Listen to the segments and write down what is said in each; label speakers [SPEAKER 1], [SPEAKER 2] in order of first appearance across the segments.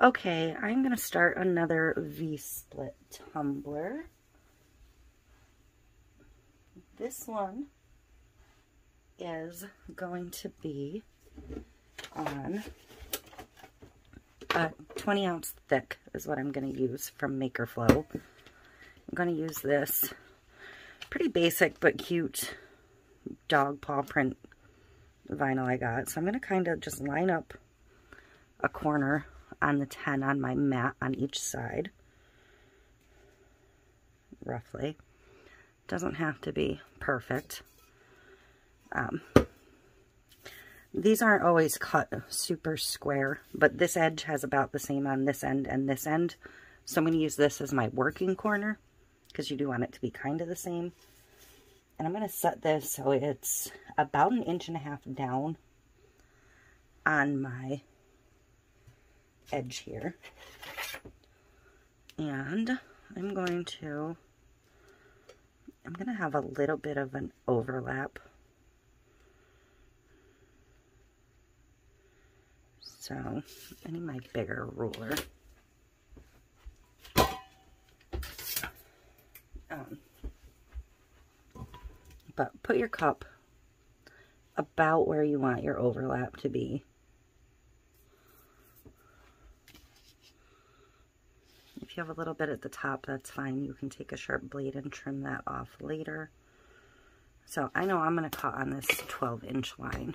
[SPEAKER 1] Okay, I'm going to start another V-split tumbler. This one is going to be on a 20 ounce thick is what I'm going to use from Maker Flow. I'm going to use this pretty basic but cute dog paw print vinyl I got. So I'm going to kind of just line up a corner on the 10 on my mat on each side, roughly. Doesn't have to be perfect. These aren't always cut super square, but this edge has about the same on this end and this end. So I'm going to use this as my working corner because you do want it to be kind of the same. And I'm going to set this so it's about 1.5 inches down on my edge here. And I'm going to have a little bit of an overlap. So I need my bigger ruler. But put your cup about where you want your overlap to be. If you have a little bit at the top, that's fine. You can take a sharp blade and trim that off later. So I know I'm going to cut on this 12-inch line.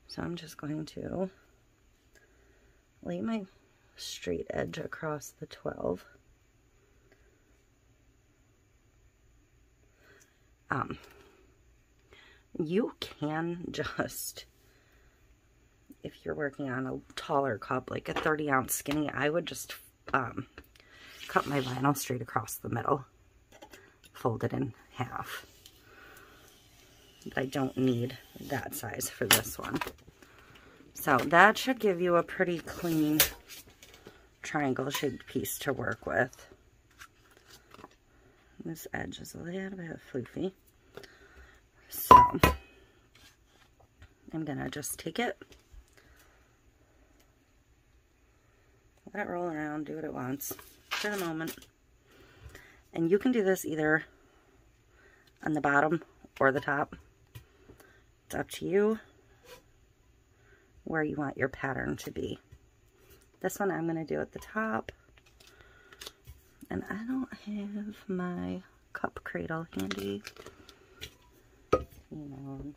[SPEAKER 1] So I'm just going to lay my straight edge across the 12. You can just, if you're working on a taller cup, like a 30-ounce skinny, I would just cut my vinyl straight across the middle, fold it in half. But I don't need that size for this one. So that should give you a pretty clean triangle-shaped piece to work with. This edge is a little bit floofy. So I'm gonna just take it, let it roll around, do what it wants for the moment. And you can do this either on the bottom or the top. It's up to you where you want your pattern to be. This one I'm gonna do at the top. And I don't have my cup cradle handy. Hang on.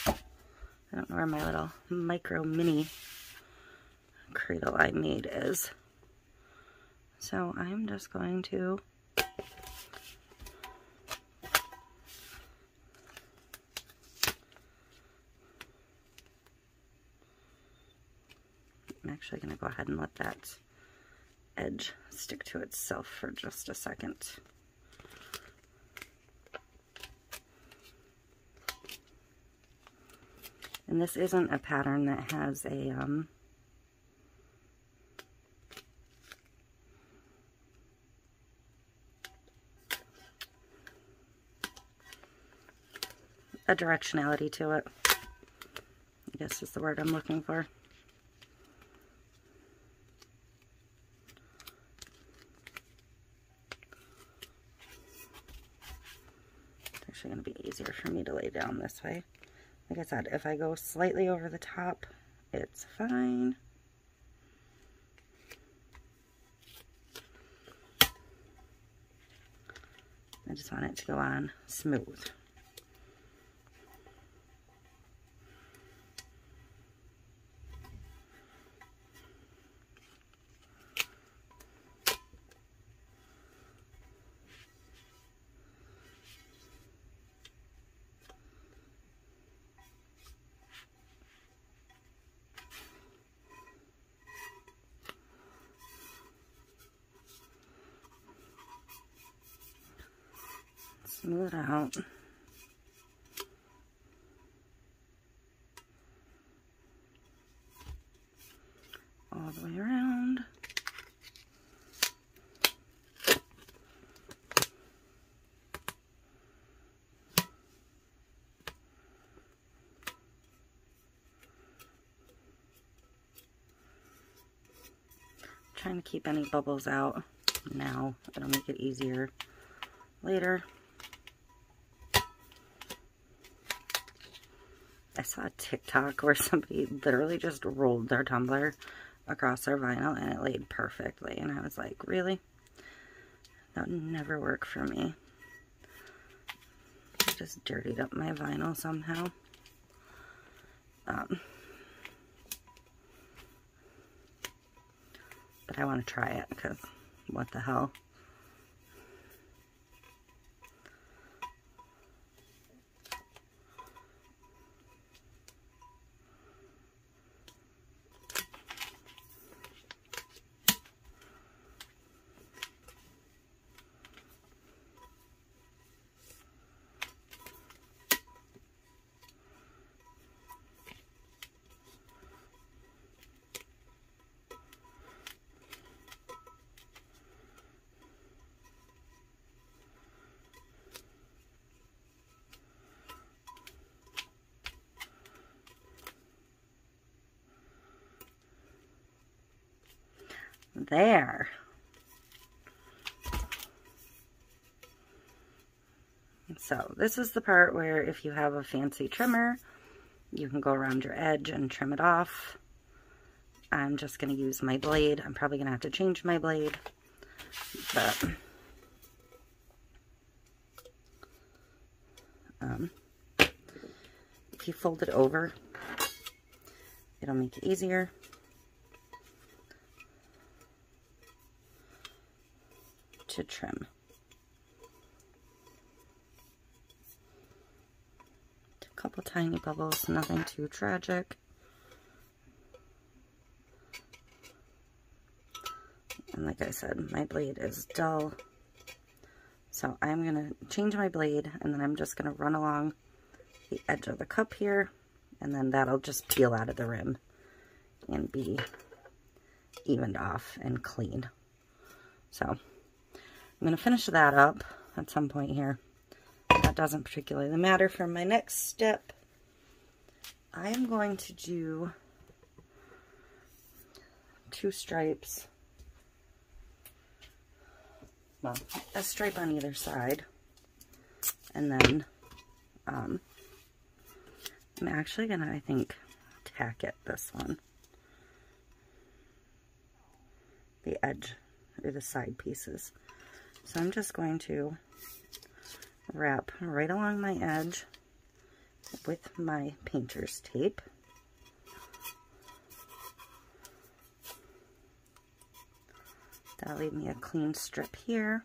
[SPEAKER 1] I don't know where my little micro mini cradle I made is. So I'm just going to I'm actually going to go ahead and let that edge stick to itself for just a second. And this isn't a pattern that has a directionality to it, I guess is the word I'm looking for. It's actually going to be easier for me to lay down this way. Like I said, if I go slightly over the top, it's fine. I just want it to go on smooth. Smooth it out. All the way around. trying to keep any bubbles out now. It'll make it easier later. I saw a TikTok where somebody literally just rolled their tumbler across their vinyl and it laid perfectly. And I was like, really? That would never work for me. I just dirtied up my vinyl somehow. But I want to try it because what the hell. There. So this is the part where if you have a fancy trimmer, you can go around your edge and trim it off. I'm just going to use my blade. I'm probably going to have to change my blade, but if you fold it over, it'll make it easier. To trim. A couple tiny bubbles, nothing too tragic. And like I said, my blade is dull. So I'm going to change my blade and then I'm just going to run along the edge of the cup here and then that'll just peel out of the rim and be evened off and clean. So I'm going to finish that up at some point here. That doesn't particularly matter. For my next step, I am going to do 2 stripes. Well, a stripe on either side. And then I'm actually going to, I think, tack it this one. The edge, or the side pieces. So I'm just going to wrap right along my edge with my painter's tape. That'll leave me a clean strip here.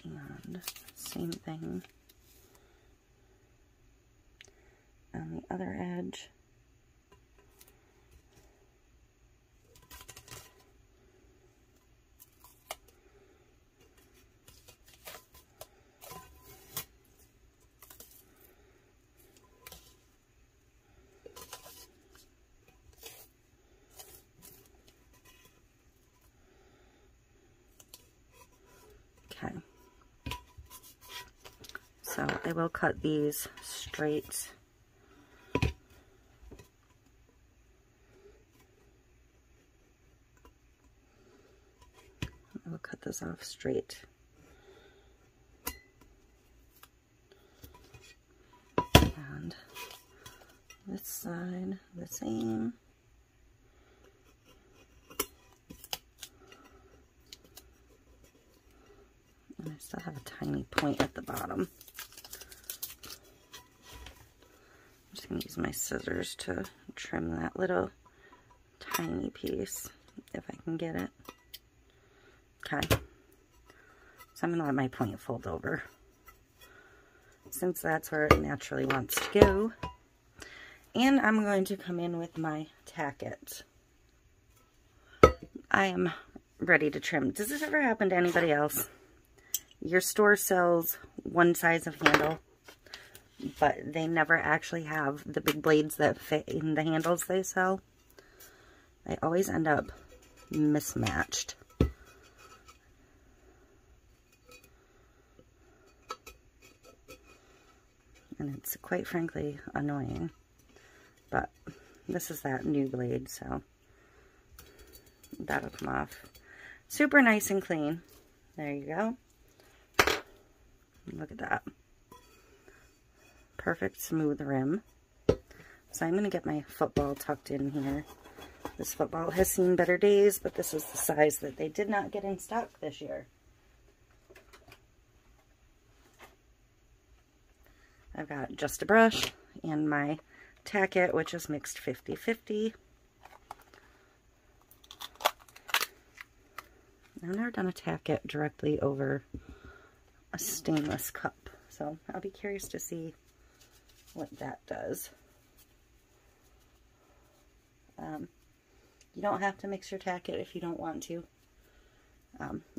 [SPEAKER 1] And same thing on the other edge. Okay. So I will cut these straight. I will cut this off straight. And this side the same. And I still have a tiny point at the bottom. I'm just going to use my scissors to trim that little tiny piece if I can get it. Okay. So I'm going to let my point fold over, since that's where it naturally wants to go. And I'm going to come in with my tacket. I am ready to trim. Does this ever happen to anybody else? Your store sells one size of handle, but they never actually have the big blades that fit in the handles they sell. They always end up mismatched. and it's quite frankly annoying. But this is that new blade, so that'll come off. Super nice and clean. There you go. Look at that. Perfect smooth rim. So I'm going to get my football tucked in here. This football has seen better days, but this is the size that they did not get in stock this year. I've got just a brush and my Tack It, which is mixed 50-50. I've never done a Tack It directly over a stainless cup, so I'll be curious to see what that does. You don't have to mix your Tack It if you don't want to.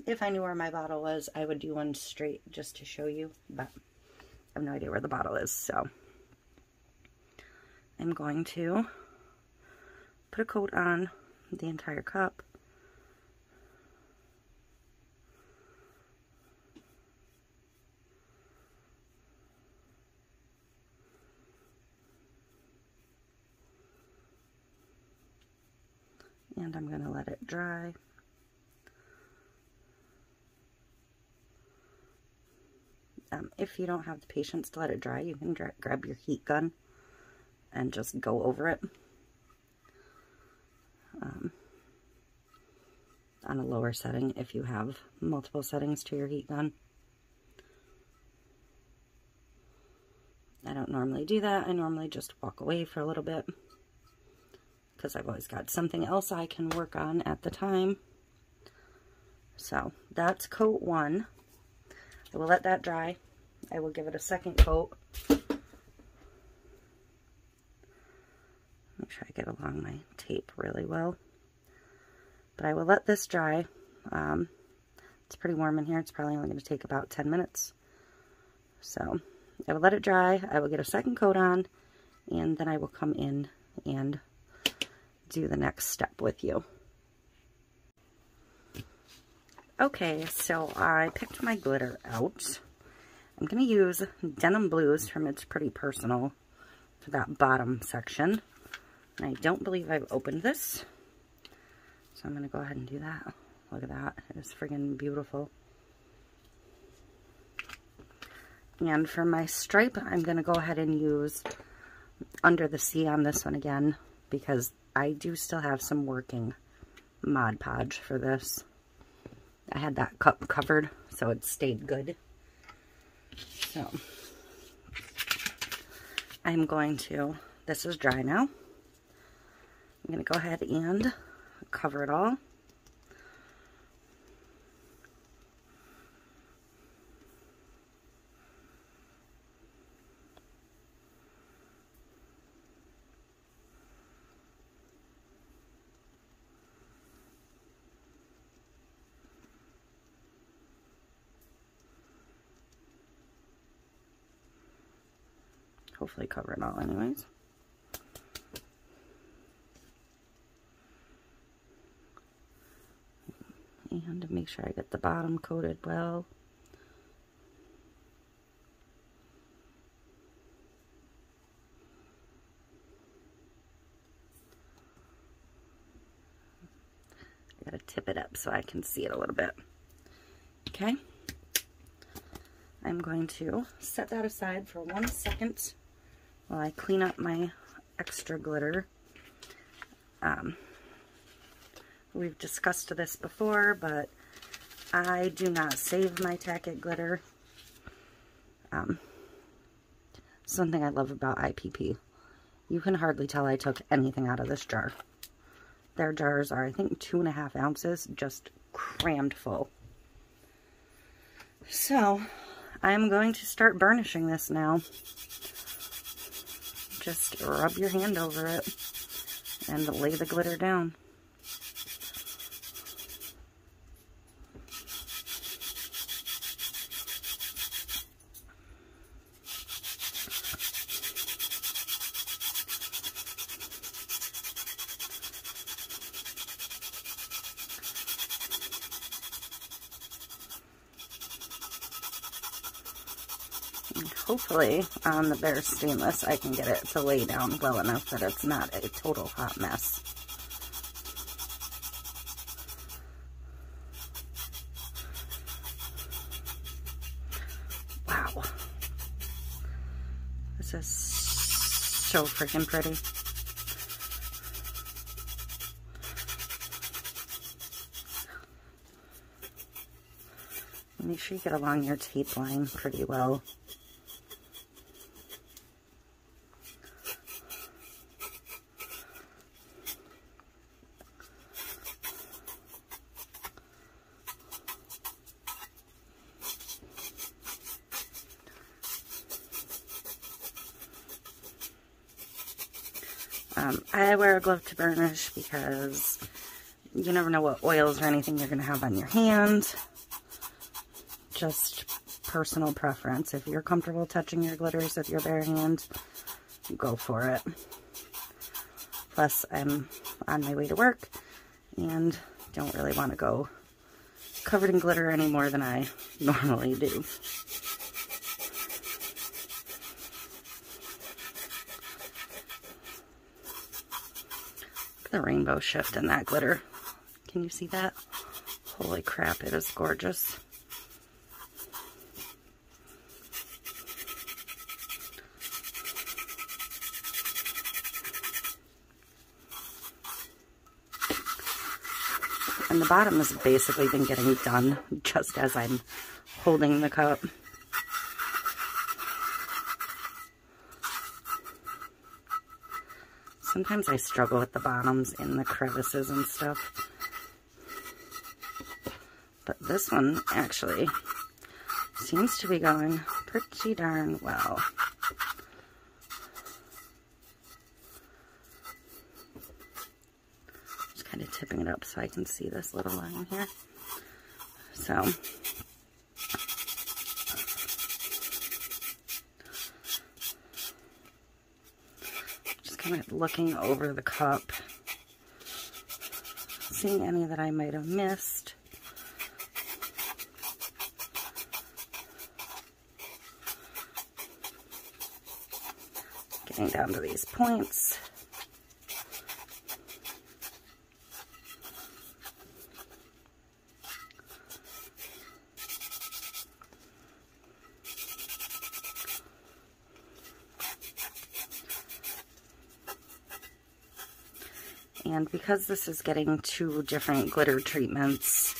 [SPEAKER 1] If I knew where my bottle was, I would do one straight just to show you, but I have no idea where the bottle is, so I'm going to put a coat on the entire cup. And I'm going to let it dry. If you don't have the patience to let it dry, you can grab your heat gun and just go over it on a lower setting if you have multiple settings to your heat gun. I don't normally do that. I normally just walk away for a little bit because I've always got something else I can work on at the time. So that's coat one. I will let that dry. I will give it a second coat. Make sure I get along my tape really well. But I will let this dry. It's pretty warm in here. It's probably only going to take about 10 minutes. So I will let it dry. I will get a second coat on, and then I will come in and do the next step with you. Okay, so I picked my glitter out. I'm going to use Denim Blues from It's Pretty Personal for that bottom section. And I don't believe I've opened this, so I'm going to go ahead and do that. Look at that. It is friggin' beautiful. And for my stripe, I'm going to go ahead and use Under the Sea on this one again, because I do still have some working Mod Podge for this. I had that cup covered, so it stayed good. So, I'm going to, this is dry now. I'm going to go ahead and cover it all. Hopefully cover it all anyways. And to make sure I get the bottom coated well. I gotta tip it up so I can see it a little bit. Okay. I'm going to set that aside for 1 second while I clean up my extra glitter. We've discussed this before, but I do not save my Tack It glitter. Something I love about IPP. You can hardly tell I took anything out of this jar. Their jars are, I think, 2.5 ounces, just crammed full. So, I'm going to start burnishing this now. Just rub your hand over it and lay the glitter down. hopefully on the bare stainless I can get it to lay down well enough that it's not a total hot mess. Wow. This is so freaking pretty. Make sure you get along your tape line pretty well. I wear a glove to burnish because you never know what oils or anything you're going to have on your hand. Just personal preference. If you're comfortable touching your glitters with your bare hand, go for it. Plus, I'm on my way to work and don't really want to go covered in glitter any more than I normally do. The rainbow shift in that glitter. Can you see that? Holy crap, it is gorgeous. And the bottom has basically been getting done just as I'm holding the cup. Sometimes I struggle with the bottoms in the crevices and stuff. But this one actually seems to be going pretty darn well. Just kind of tipping it up so I can see this little line here. So kind of looking over the cup, seeing any that I might have missed. Getting down to these points. And because this is getting 2 different glitter treatments,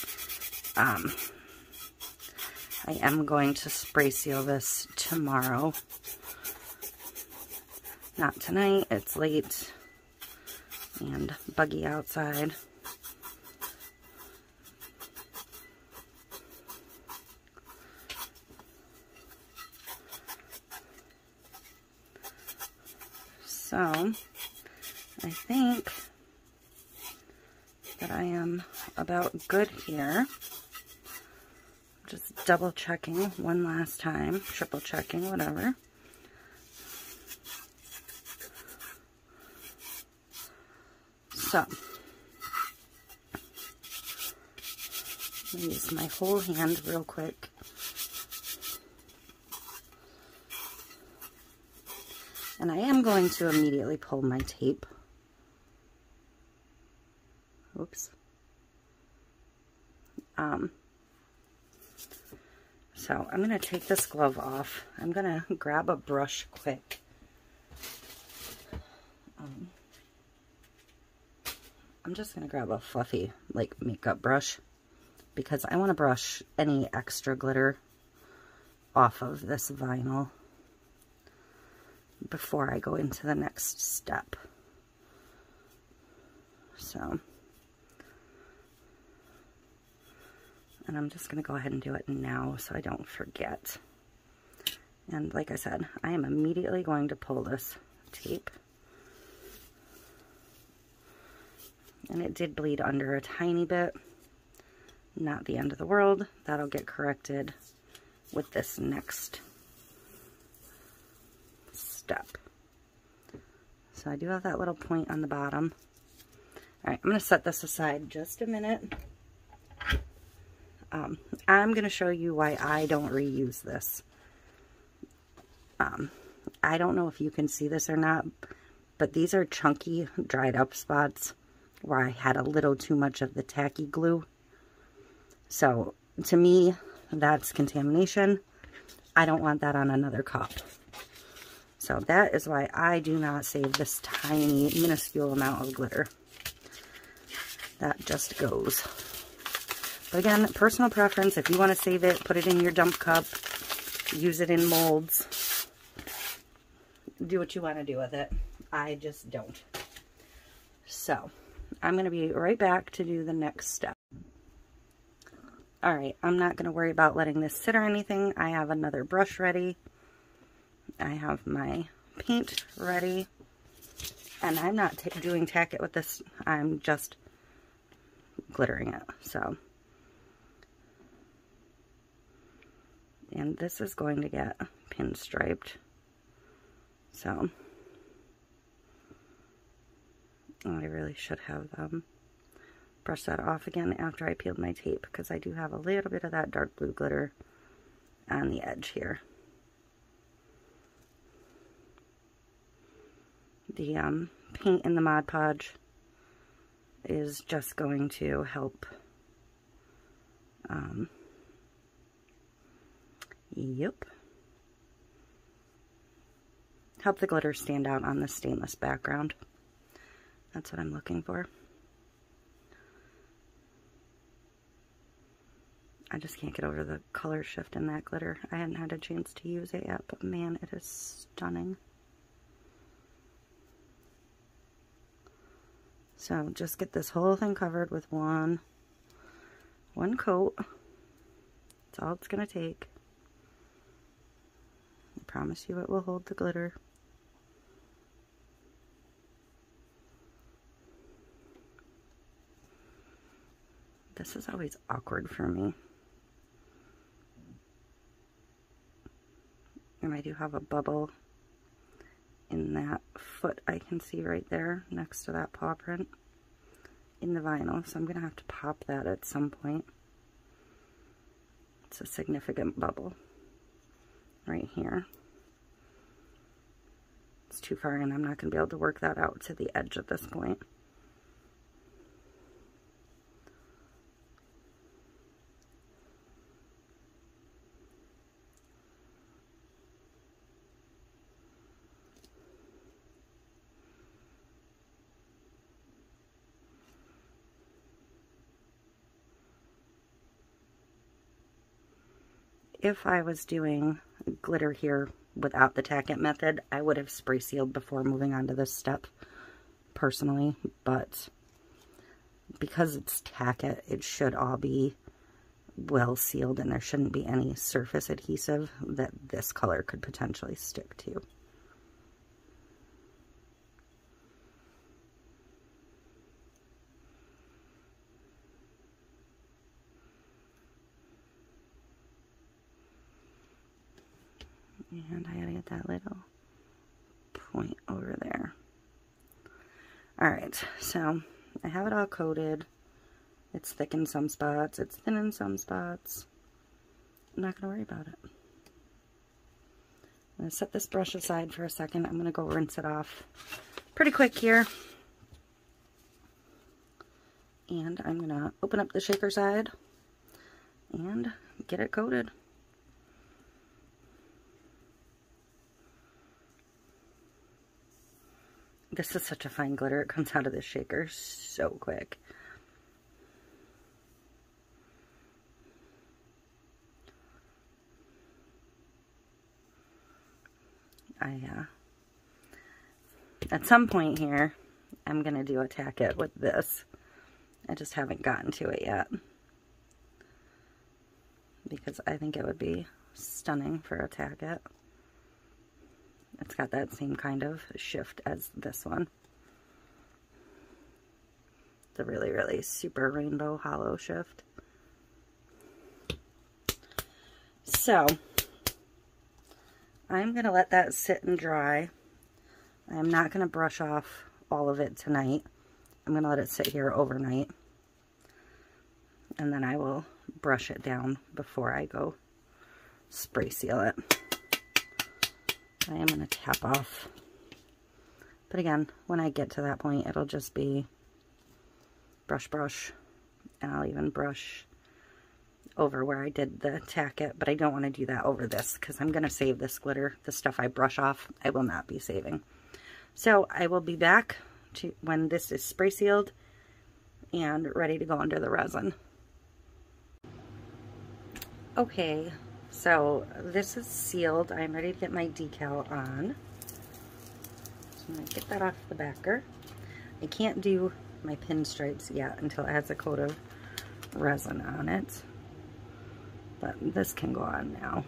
[SPEAKER 1] I am going to spray seal this tomorrow. Not tonight, it's late and buggy outside. So, I think that I am about good here. Just double checking one last time, triple checking, whatever. So, I'm gonna use my whole hand real quick. And I am going to immediately pull my tape. Oops. So I'm going to take this glove off. I'm going to grab a brush quick. I'm just going to grab a fluffy, like, makeup brush because I want to brush any extra glitter off of this vinyl before I go into the next step. So, and I'm just going to go ahead and do it now so I don't forget. And like I said, I am immediately going to pull this tape. And it did bleed under a tiny bit. Not the end of the world. That'll get corrected with this next step. So I do have that little point on the bottom. Alright, I'm going to set this aside just a minute. I'm going to show you why I don't reuse this. I don't know if you can see this or not, but these are chunky, dried up spots where I had a little too much of the tacky glue. So, to me, that's contamination. I don't want that on another cup. So that is why I do not save this tiny, minuscule amount of glitter. That just goes. But again, personal preference. If you want to save it, put it in your dump cup. Use it in molds. Do what you want to do with it. I just don't. So, I'm going to be right back to do the next step. Alright, I'm not going to worry about letting this sit or anything. I have another brush ready. I have my paint ready. And I'm not doing tack it with this. I'm just glittering it. So, and this is going to get pinstriped. So, I really should have brushed that off again after I peeled my tape, because I do have a little bit of that dark blue glitter on the edge here. The paint in the Mod Podge is just going to help help the glitter stand out on the stainless background. That's what I'm looking for. I just can't get over the color shift in that glitter. I hadn't had a chance to use it yet, but man, it is stunning. So just get this whole thing covered with one coat. That's all it's going to take. I promise you it will hold the glitter. This is always awkward for me. And I do have a bubble in that foot I can see right there next to that paw print in the vinyl. So I'm going to have to pop that at some point. It's a significant bubble right here. It's too far in. I'm not going to be able to work that out to the edge at this point. If I was doing glitter here without the tack it method, I would have spray sealed before moving on to this step, personally. But because it's tack it, it should all be well sealed, and there shouldn't be any surface adhesive that this color could potentially stick to. And I gotta get that little point over there. Alright, so I have it all coated. It's thick in some spots, it's thin in some spots. I'm not gonna worry about it. I'm gonna set this brush aside for a second. I'm gonna go rinse it off pretty quick here. And I'm gonna open up the shaker side and get it coated. This is such a fine glitter. It comes out of the shaker so quick. At some point here, I'm going to do a tack it with this. I just haven't gotten to it yet, because I think it would be stunning for a tack it. It's got that same kind of shift as this one. It's a really, really super rainbow hollow shift. So, I'm going to let that sit and dry. I'm not going to brush off all of it tonight. I'm going to let it sit here overnight. And then I will brush it down before I go spray seal it. I am going to tap off. But again, when I get to that point, it'll just be brush, brush. And I'll even brush over where I did the tack it. But I don't want to do that over this because I'm going to save this glitter. The stuff I brush off, I will not be saving. So I will be back to when this is spray sealed and ready to go under the resin. Okay, so this is sealed. I'm ready to get my decal on. So I'm going to get that off the backer. I can't do my pinstripes yet until it has a coat of resin on it. But this can go on now.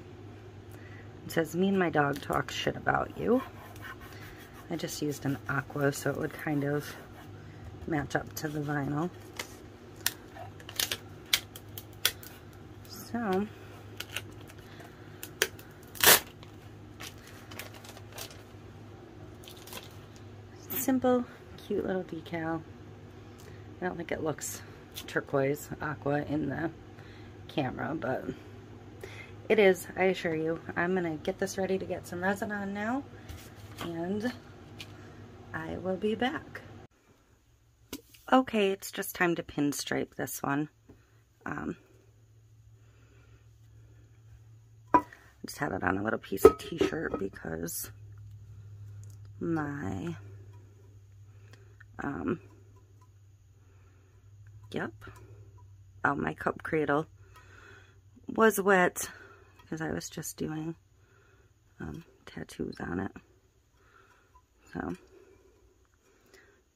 [SPEAKER 1] It says, me and my dog talk shit about you. I just used an aqua so it would kind of match up to the vinyl. So, simple, cute little decal. I don't think it looks turquoise aqua in the camera, but it is, I assure you. I'm gonna get this ready to get some resin on now, and I will be back. Okay, it's just time to pinstripe this one. I just had it on a little piece of t-shirt because my my cup cradle was wet because I was just doing tattoos on it. So,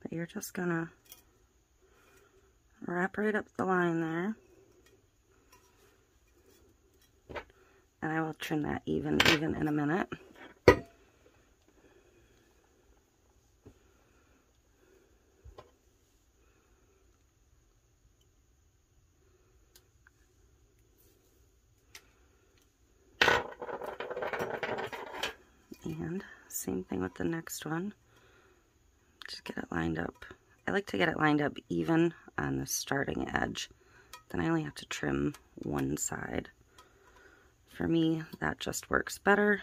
[SPEAKER 1] but you're just gonna wrap right up the line there. And I will trim that even in a minute. And same thing with the next one. Just get it lined up. I like to get it lined up even on the starting edge. Then I only have to trim one side. For me, that just works better.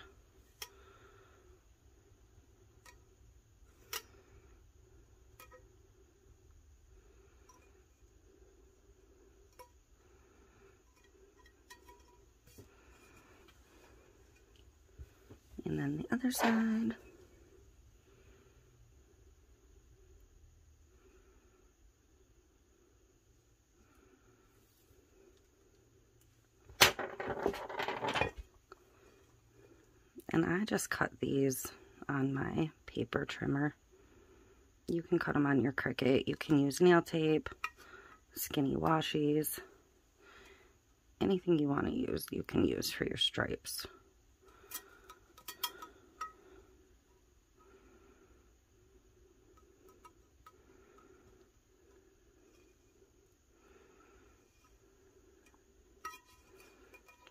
[SPEAKER 1] And then the other side. And I just cut these on my paper trimmer. You can cut them on your Cricut. You can use nail tape, skinny washies. Anything you want to use, you can use for your stripes.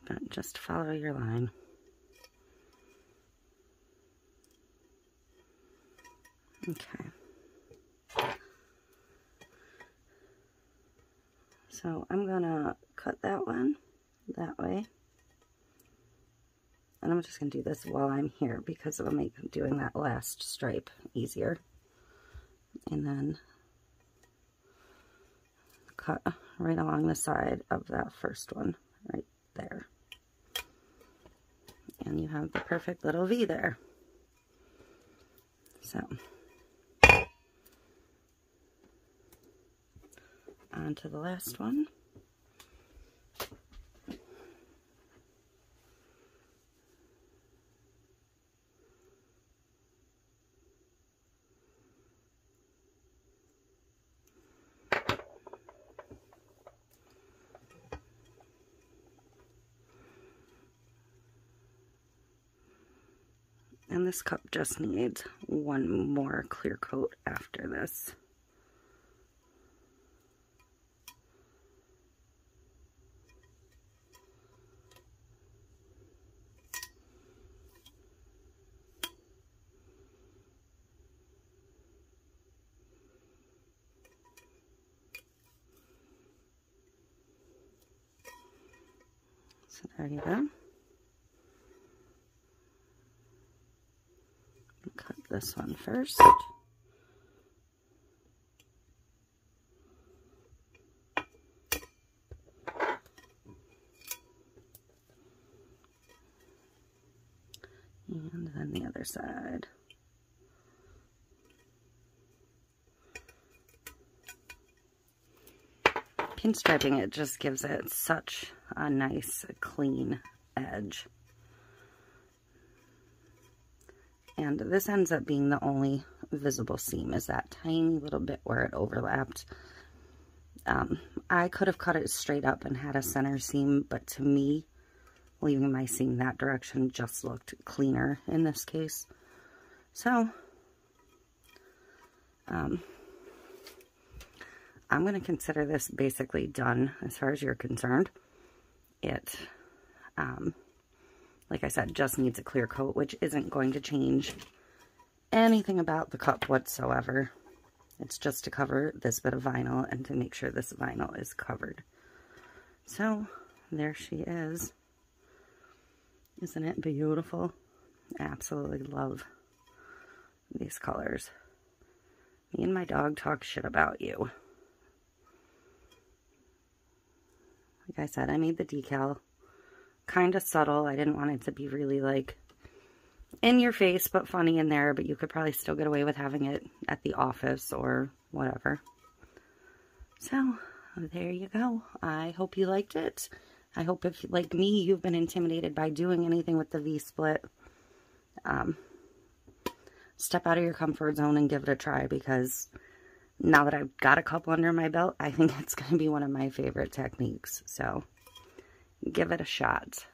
[SPEAKER 1] But just follow your line. Okay. So I'm gonna cut that one that way. And I'm just gonna do this while I'm here because it'll make doing that last stripe easier. And then cut right along the side of that first one, right there. And you have the perfect little V there. So, on to the last one. And this cup just needs one more clear coat after this. So there you go. this one first. And then the other side. Pinstriping it just gives it such a nice, clean edge. And this ends up being the only visible seam, is that tiny little bit where it overlapped. I could have cut it straight up and had a center seam, but to me, leaving my seam that direction just looked cleaner in this case. So, I'm going to consider this basically done as far as you're concerned. It, like I said, just needs a clear coat, which isn't going to change anything about the cup whatsoever. It's just to cover this bit of vinyl and to make sure this vinyl is covered. So, there she is. Isn't it beautiful? Absolutely love these colors. Me and my dog talk shit about you. Like I said, I made the decal kind of subtle. I didn't want it to be really like in your face, but funny in there, but you could probably still get away with having it at the office or whatever. So, there you go. I hope you liked it. I hope if, like me, you've been intimidated by doing anything with the V-split, step out of your comfort zone and give it a try, because now that I've got a couple under my belt, I think it's going to be one of my favorite techniques. So, give it a shot.